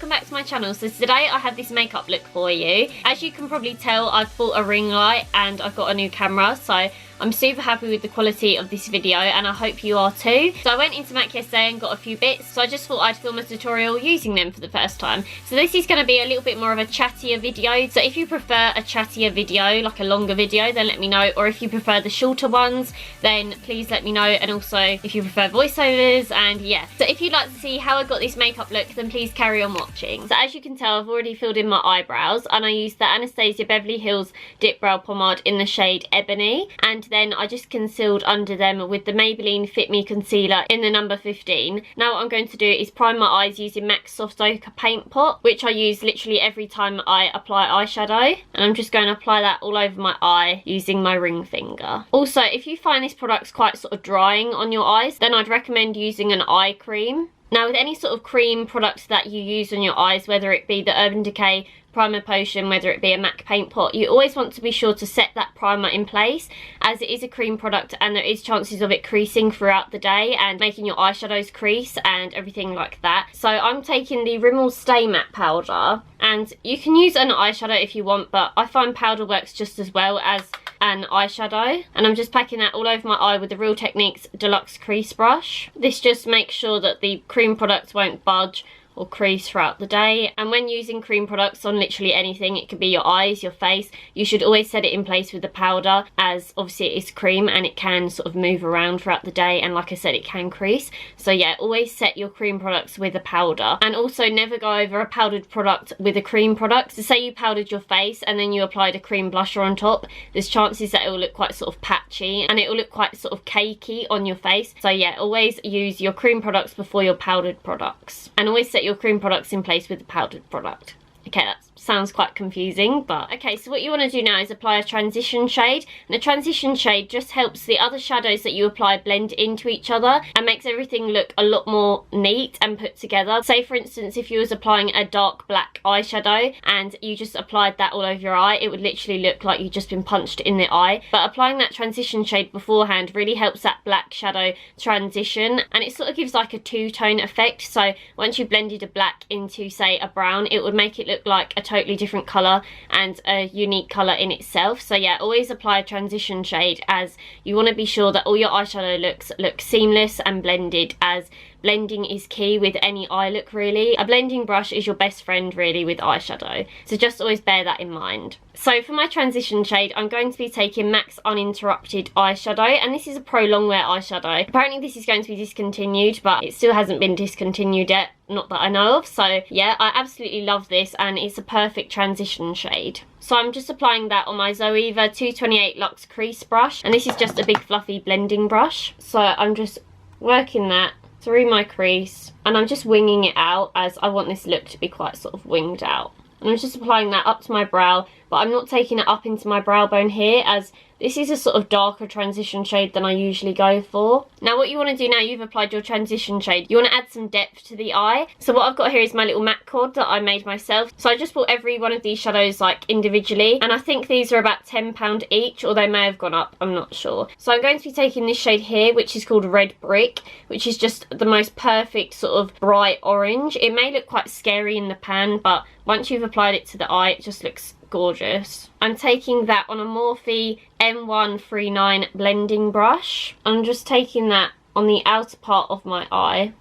welcome back to my channel. So today I have this makeup look for you. As you can probably tell, I've bought a ring light and I've got a new camera, so I'm super happy with the quality of this video and I hope you are too. So I went into MAC yesterday and got a few bits, so I just thought I'd film a tutorial using them for the first time. So this is going to be a little bit more of a chattier video, so if you prefer a chattier video, like a longer video, then let me know, or if you prefer the shorter ones, then please let me know, and also if you prefer voiceovers, and yeah. So if you'd like to see how I got this makeup look, then please carry on watching. So as you can tell, I've already filled in my eyebrows and I used the Anastasia Beverly Hills Dip Brow Pomade in the shade Ebony, and then I just concealed under them with the Maybelline Fit Me Concealer in the number 15. Now what I'm going to do is prime my eyes using MAC's Soft Ochre Paint Pot, which I use literally every time I apply eyeshadow, and I'm just going to apply that all over my eye using my ring finger. Also, if you find this product quite sort of drying on your eyes, then I'd recommend using an eye cream. Now with any sort of cream product that you use on your eyes, whether it be the Urban Decay primer potion, whether it be a MAC paint pot, you always want to be sure to set that primer in place, as it is a cream product and there is chances of it creasing throughout the day and making your eyeshadows crease and everything like that. So I'm taking the Rimmel Stay Matte powder, and you can use an eyeshadow if you want, but I find powder works just as well as an eyeshadow, and I'm just packing that all over my eye with the Real Techniques Deluxe Crease Brush. This just makes sure that the cream product won't budge or crease throughout the day. And when using cream products on literally anything, it could be your eyes, your face, you should always set it in place with the powder, as obviously it is cream and it can sort of move around throughout the day, and like I said, it can crease. So yeah, always set your cream products with a powder, and also never go over a powdered product with a cream product. So say you powdered your face and then you applied a cream blusher on top, there's chances that it will look quite sort of patchy and it will look quite sort of cakey on your face. So yeah, always use your cream products before your powdered products, and always set your cream products in place with the powdered product. Okay, that sounds quite confusing, but okay, so what you want to do now is apply a transition shade, and a transition shade just helps the other shadows that you apply blend into each other and makes everything look a lot more neat and put together. Say for instance, if you was applying a dark black eyeshadow and you just applied that all over your eye, it would literally look like you'd just been punched in the eye. But applying that transition shade beforehand really helps that black shadow transition, and it sort of gives like a two-tone effect. So once you blended a black into say a brown, it would make it look like a totally different colour and a unique colour in itself. So yeah, always apply a transition shade, as you want to be sure that all your eyeshadow looks look seamless and blended, as blending is key with any eye look really. A blending brush is your best friend really with eyeshadow, so just always bear that in mind. So for my transition shade, I'm going to be taking MAC's Uninterrupted eyeshadow, and this is a Pro Longwear eyeshadow. Apparently this is going to be discontinued, but it still hasn't been discontinued yet, not that I know of. So yeah, I absolutely love this and it's a perfect transition shade. So I'm just applying that on my Zoeva 228 Luxe Crease brush, and this is just a big fluffy blending brush. So I'm just working that through my crease and I'm just winging it out, as I want this look to be quite sort of winged out. And I'm just applying that up to my brow, but I'm not taking it up into my brow bone here, as this is a sort of darker transition shade than I usually go for. Now what you want to do now you've applied your transition shade, you want to add some depth to the eye. So what I've got here is my little MAC cord that I made myself. So I just bought every one of these shadows like individually, and I think these are about £10 each, or they may have gone up, I'm not sure. So I'm going to be taking this shade here, which is called Red Brick, which is just the most perfect sort of bright orange. It may look quite scary in the pan, but once you've applied it to the eye, it just looks gorgeous. I'm taking that on a Morphe M139 blending brush. I'm just taking that on the outer part of my eye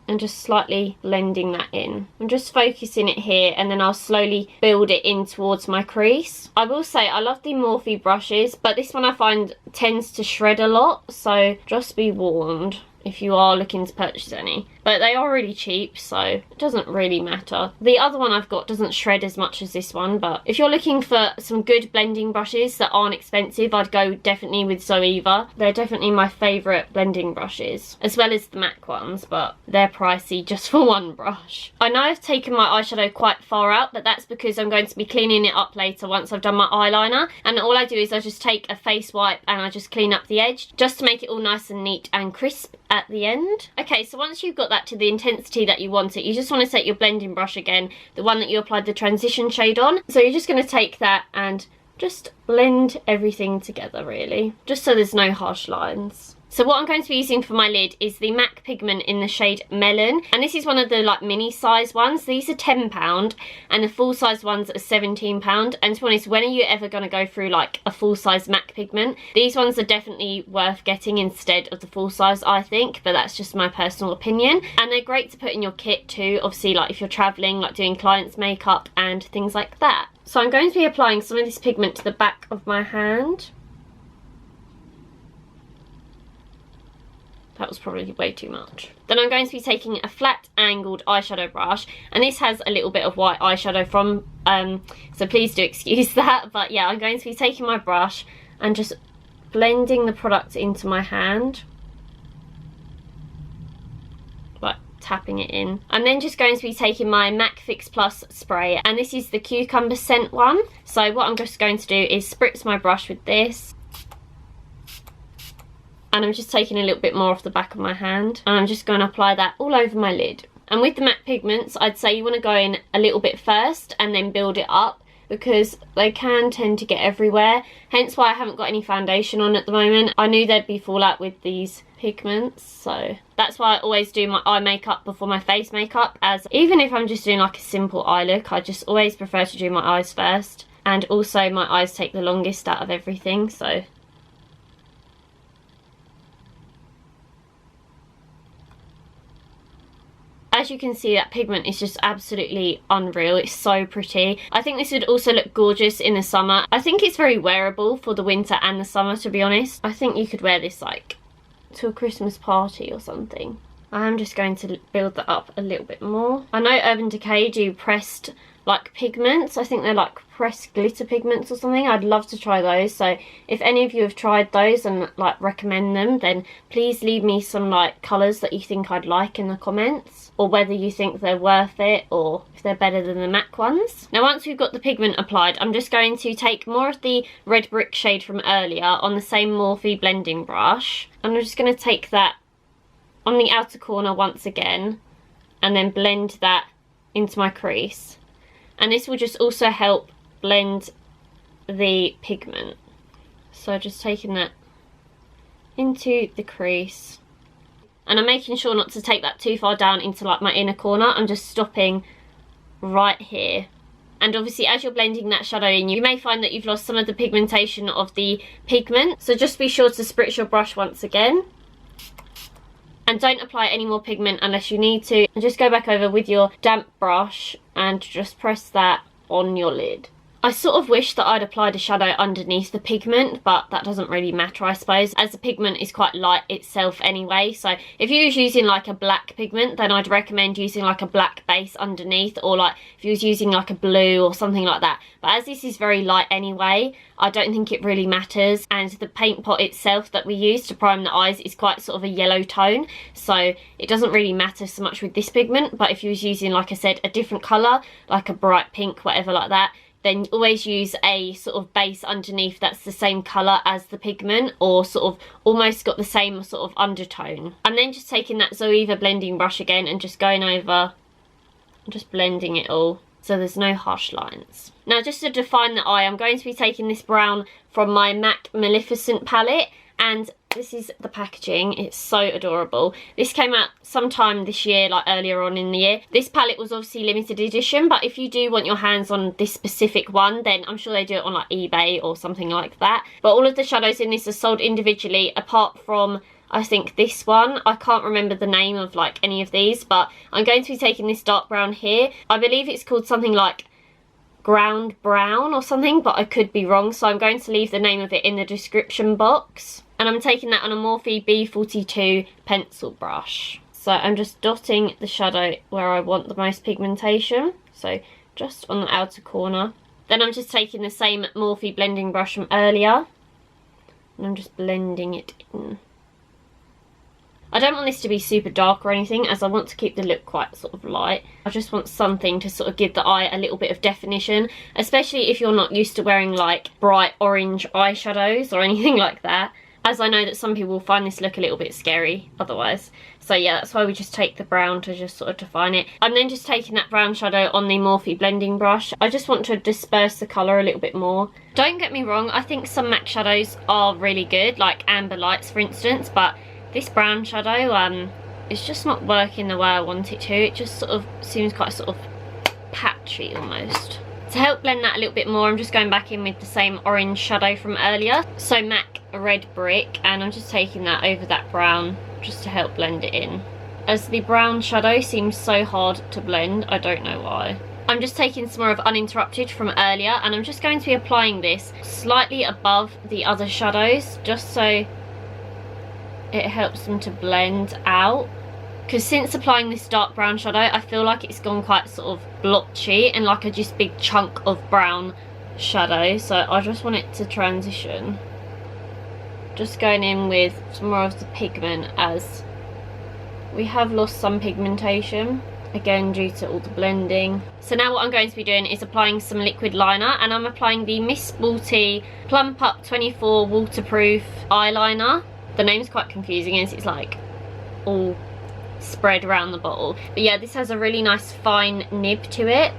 and just slightly blending that in. I'm just focusing it here, and then I'll slowly build it in towards my crease. I will say I love the Morphe brushes, but this one I find tends to shred a lot, so just be warned if you are looking to purchase any. But they are really cheap, so it doesn't really matter. The other one I've got doesn't shred as much as this one, but if you're looking for some good blending brushes that aren't expensive, I'd go definitely with Zoeva. They're definitely my favourite blending brushes, as well as the MAC ones, but they're pricey just for one brush. I know I've taken my eyeshadow quite far out, but that's because I'm going to be cleaning it up later once I've done my eyeliner, and all I do is I just take a face wipe and I just clean up the edge, just to make it all nice and neat and crisp at the end. Okay, so once you've got that to the intensity that you want it, you just want to set your blending brush again, the one that you applied the transition shade on. So you're just going to take that and just blend everything together really, just so there's no harsh lines. So what I'm going to be using for my lid is the MAC pigment in the shade Melon, and this is one of the like mini size ones. These are £10 and the full size ones are £17, and to be honest, when are you ever going to go through like a full size MAC pigment? These ones are definitely worth getting instead of the full size, I think, but that's just my personal opinion. And they're great to put in your kit too, obviously, like if you're traveling, like doing clients makeup and things like that. So I'm going to be applying some of this pigment to the back of my hand. That was probably way too much. Then I'm going to be taking a flat angled eyeshadow brush, and this has a little bit of white eyeshadow from, so please do excuse that. But yeah, I'm going to be taking my brush and just blending the product into my hand. Like tapping it in. I'm then just going to be taking my MAC Fix Plus spray, and this is the cucumber scent one. So what I'm just going to do is spritz my brush with this. And I'm just taking a little bit more off the back of my hand, and I'm just going to apply that all over my lid. And with the MAC pigments, I'd say you want to go in a little bit first and then build it up, because they can tend to get everywhere, hence why I haven't got any foundation on at the moment. I knew there'd be fallout with these pigments, so that's why I always do my eye makeup before my face makeup, as even if I'm just doing like a simple eye look, I just always prefer to do my eyes first. And also my eyes take the longest out of everything, so as you can see, that pigment is just absolutely unreal. It's so pretty. I think this would also look gorgeous in the summer. I think it's very wearable for the winter and the summer, to be honest. I think you could wear this like to a Christmas party or something. I'm just going to build that up a little bit more. I know Urban Decay do pressed like pigments. I think they're like pressed glitter pigments or something. I'd love to try those. So if any of you have tried those and like recommend them, then please leave me some like colours that you think I'd like in the comments, or whether you think they're worth it or if they're better than the MAC ones. Now once we've got the pigment applied, I'm just going to take more of the red brick shade from earlier on the same Morphe blending brush, and I'm just going to take that on the outer corner once again and then blend that into my crease. And this will just also help blend the pigment. So just taking that into the crease. And I'm making sure not to take that too far down into like my inner corner. I'm just stopping right here. And obviously as you're blending that shadow in, you may find that you've lost some of the pigmentation of the pigment. So just be sure to spritz your brush once again. And don't apply any more pigment unless you need to. And just go back over with your damp brush and just press that on your lid. I sort of wish that I'd applied a shadow underneath the pigment, but that doesn't really matter, I suppose, as the pigment is quite light itself anyway. So if you was using like a black pigment, then I'd recommend using like a black base underneath, or like if you was using like a blue or something like that. But as this is very light anyway, I don't think it really matters. And the paint pot itself that we use to prime the eyes is quite sort of a yellow tone, so it doesn't really matter so much with this pigment. But if you was using, like I said, a different colour, like a bright pink, whatever like that, then always use a sort of base underneath that's the same colour as the pigment, or sort of almost got the same sort of undertone. And then just taking that Zoeva blending brush again and just going over and just blending it all so there's no harsh lines. Now just to define the eye, I'm going to be taking this brown from my MAC Maleficent palette, and this is the packaging. It's so adorable. This came out sometime this year, like earlier on in the year. This palette was obviously limited edition, but if you do want your hands on this specific one, then I'm sure they do it on like eBay or something like that. But all of the shadows in this are sold individually, apart from I think this one. I can't remember the name of like any of these, but I'm going to be taking this dark brown here. I believe it's called something like ground brown or something, but I could be wrong, so I'm going to leave the name of it in the description box. And I'm taking that on a Morphe B42 pencil brush. So I'm just dotting the shadow where I want the most pigmentation, so just on the outer corner. Then I'm just taking the same Morphe blending brush from earlier, and I'm just blending it in. I don't want this to be super dark or anything, as I want to keep the look quite sort of light. I just want something to sort of give the eye a little bit of definition, especially if you're not used to wearing like bright orange eyeshadows or anything like that. as I know that some people will find this look a little bit scary otherwise. So yeah, that's why we just take the brown to just sort of define it. I'm then just taking that brown shadow on the Morphe blending brush. I just want to disperse the colour a little bit more. Don't get me wrong, I think some MAC shadows are really good, like Amber Lights for instance, but this brown shadow, it's just not working the way I want it to. It just sort of seems quite sort of patchy almost. To help blend that a little bit more, I'm just going back in with the same orange shadow from earlier. So MAC Red Brick, and I'm just taking that over that brown just to help blend it in. As the brown shadow seems so hard to blend, I don't know why. I'm just taking some more of Uninterrupted from earlier, and I'm just going to be applying this slightly above the other shadows, just so it helps them to blend out. Because since applying this dark brown shadow, I feel like it's gone quite sort of blotchy and like a just big chunk of brown shadow. So I just want it to transition. Just going in with some more of the pigment, as we have lost some pigmentation, again due to all the blending. So now what I'm going to be doing is applying some liquid liner, and I'm applying the Miss Sporty Plump Up 24 waterproof eyeliner. The name's quite confusing as it's like all spread around the bottle, but yeah, this has a really nice fine nib to it.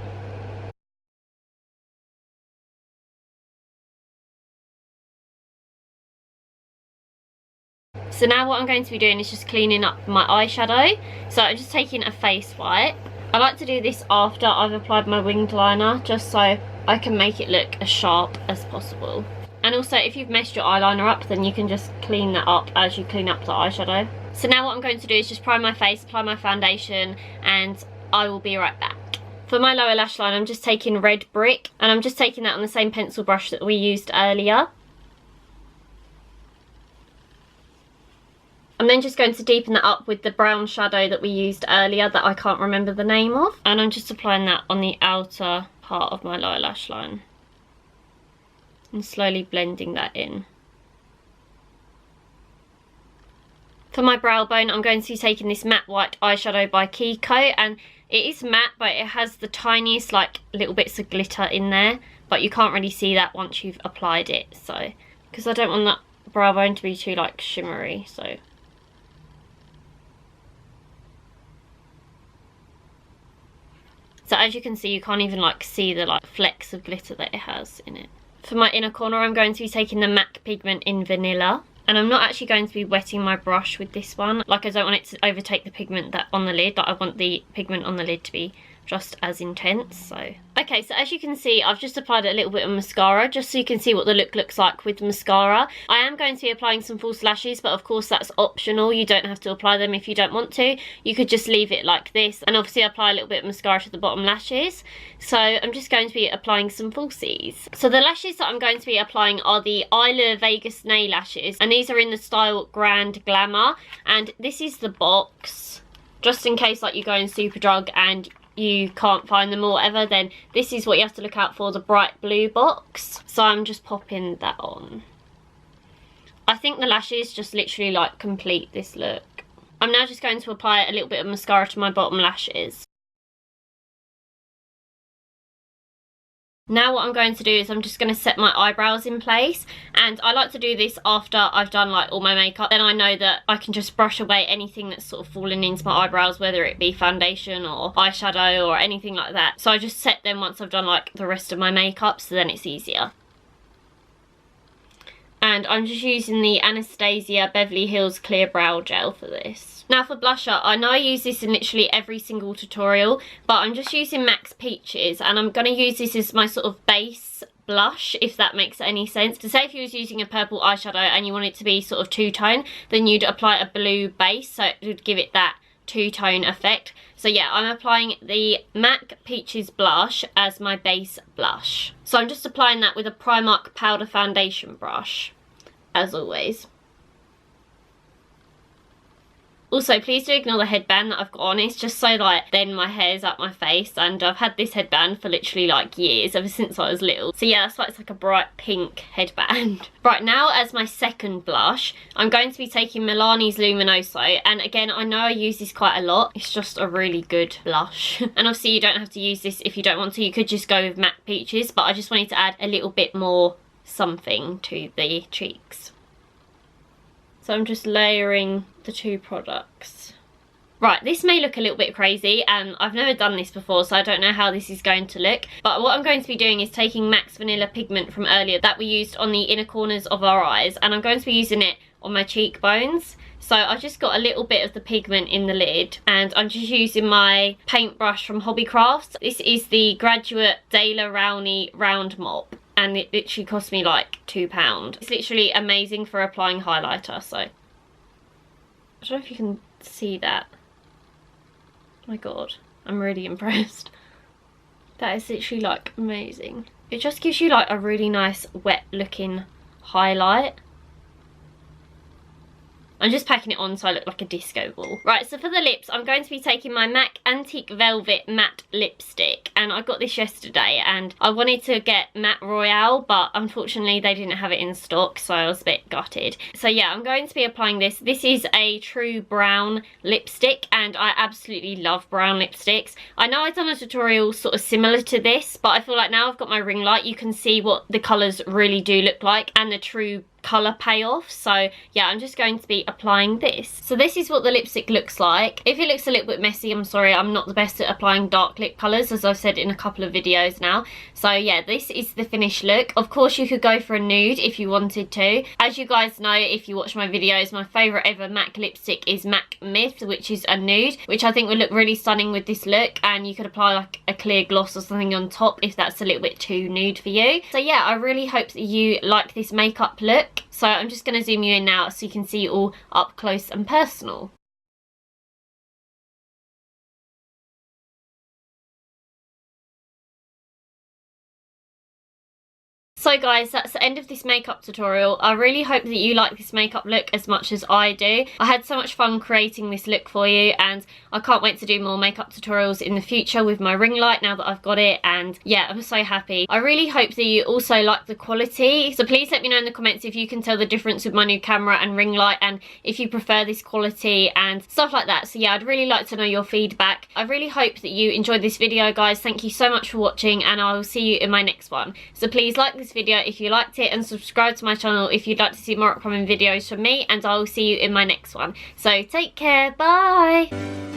So now what I'm going to be doing is just cleaning up my eyeshadow. So I'm just taking a face white. I like to do this after I've applied my winged liner, just so I can make it look as sharp as possible. And also, if you've messed your eyeliner up, then you can just clean that up as you clean up the eyeshadow. So now what I'm going to do is just prime my face, apply my foundation, and I will be right back. For my lower lash line, I'm just taking Red Brick, and I'm just taking that on the same pencil brush that we used earlier. I'm then just going to deepen that up with the brown shadow that we used earlier that I can't remember the name of. And I'm just applying that on the outer part of my lower lash line. And slowly blending that in. For my brow bone, I'm going to be taking this matte white eyeshadow by KIKO, and it is matte, but it has the tiniest like little bits of glitter in there, but you can't really see that once you've applied it. So because I don't want that brow bone to be too like shimmery, so as you can see, you can't even like see the like flecks of glitter that it has in it. For my inner corner, I'm going to be taking the MAC Pigment in Vanilla. And I'm not actually going to be wetting my brush with this one. Like, I don't want it to overtake the pigment that on the lid. Like, I want the pigment on the lid to be just as intense. So okay, so as you can see, I've just applied a little bit of mascara just so you can see what the look looks like with mascara. I am going to be applying some false lashes, but of course that's optional. You don't have to apply them if you don't want to. You could just leave it like this, and obviously apply a little bit of mascara to the bottom lashes. So I'm just going to be applying some falsies. So the lashes that I'm going to be applying are the EYLURE Vegas Nail Lashes, and these are in the style Grand Glamour, and this is the box, just in case like you go in Superdrug and you can't find them or whatever, then this is what you have to look out for, the bright blue box. So I'm just popping that on. I think the lashes just literally like complete this look. I'm now just going to apply a little bit of mascara to my bottom lashes. Now what I'm going to do is I'm just going to set my eyebrows in place, and I like to do this after I've done like all my makeup. Then I know that I can just brush away anything that's sort of fallen into my eyebrows, whether it be foundation or eyeshadow or anything like that. So I just set them once I've done like the rest of my makeup, so then it's easier. And I'm just using the Anastasia Beverly Hills Clear Brow Gel for this. Now for blusher, I know I use this in literally every single tutorial, but I'm just using MAC's Peaches, and I'm going to use this as my sort of base blush, if that makes any sense. To say if you was using a purple eyeshadow and you want it to be sort of two-tone, then you'd apply a blue base, so it would give it that two-tone effect. So yeah, I'm applying the MAC Peaches blush as my base blush. So I'm just applying that with a Primark powder foundation brush, as always. Also, please do ignore the headband that I've got on. It's just so like then my hair's up my face, and I've had this headband for literally like years, ever since I was little. So yeah, that's why it's like a bright pink headband. Right, now as my second blush, I'm going to be taking Milani's Luminoso, and again, I know I use this quite a lot. It's just a really good blush. And obviously you don't have to use this if you don't want to. You could just go with MAC Peaches, but I just wanted to add a little bit more something to the cheeks. So I'm just layering the two products. Right, this may look a little bit crazy and I've never done this before, so I don't know how this is going to look. But what I'm going to be doing is taking MAC's Vanilla pigment from earlier that we used on the inner corners of our eyes, and I'm going to be using it on my cheekbones. So I just got a little bit of the pigment in the lid, and I'm just using my paintbrush from Hobbycrafts. This is the Graduate Daler Rowney Round Mop, and it literally cost me like £2. It's literally amazing for applying highlighter, so I don't know if you can see that. My god, I'm really impressed. That is literally like amazing. It just gives you like a really nice wet looking highlight. I'm just packing it on so I look like a disco ball. Right, so for the lips, I'm going to be taking my MAC Antique Velvet Matte Lipstick. And I got this yesterday and I wanted to get Matte Royale, but unfortunately they didn't have it in stock, so I was a bit gutted. So yeah, I'm going to be applying this. This is a true brown lipstick and I absolutely love brown lipsticks. I know I've done a tutorial sort of similar to this, but I feel like now I've got my ring light, you can see what the colours really do look like and the true colour payoff. So yeah, I'm just going to be applying this. So this is what the lipstick looks like. If it looks a little bit messy, I'm sorry, I'm not the best at applying dark lip colours, as I've said in a couple of videos now. So yeah, this is the finished look. Of course you could go for a nude if you wanted to. As you guys know, if you watch my videos, my favourite ever MAC lipstick is MAC Myth, which is a nude, which I think would look really stunning with this look, and you could apply like a clear gloss or something on top if that's a little bit too nude for you. So yeah, I really hope that you like this makeup look. So I'm just going to zoom you in now so you can see it all up close and personal. So guys, that's the end of this makeup tutorial. I really hope that you like this makeup look as much as I do. I had so much fun creating this look for you, and I can't wait to do more makeup tutorials in the future with my ring light now that I've got it, and yeah, I'm so happy. I really hope that you also like the quality, so please let me know in the comments if you can tell the difference with my new camera and ring light, and if you prefer this quality and stuff like that. So yeah, I'd really like to know your feedback. I really hope that you enjoyed this video, guys. Thank you so much for watching, and I will see you in my next one. So please like this video if you liked it, and subscribe to my channel if you'd like to see more upcoming videos from me, and I will see you in my next one. So take care, bye!